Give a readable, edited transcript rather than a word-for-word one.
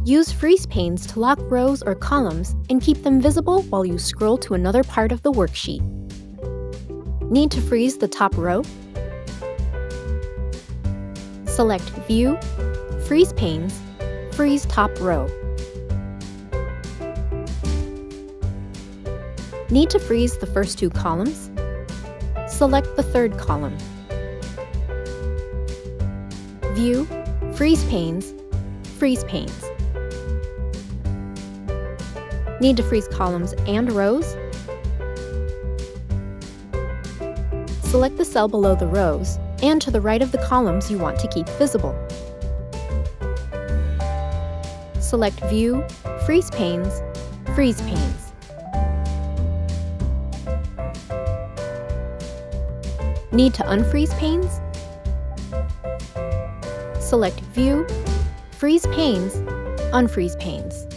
Use freeze panes to lock rows or columns and keep them visible while you scroll to another part of the worksheet. Need to freeze the top row? Select View, Freeze Panes, Freeze Top Row. Need to freeze the first two columns? Select the third column. View, Freeze Panes, Freeze Panes. Need to freeze columns and rows? Select the cell below the rows and to the right of the columns you want to keep visible. Select View, Freeze Panes, Freeze Panes. Need to unfreeze panes? Select View, Freeze Panes, Unfreeze Panes.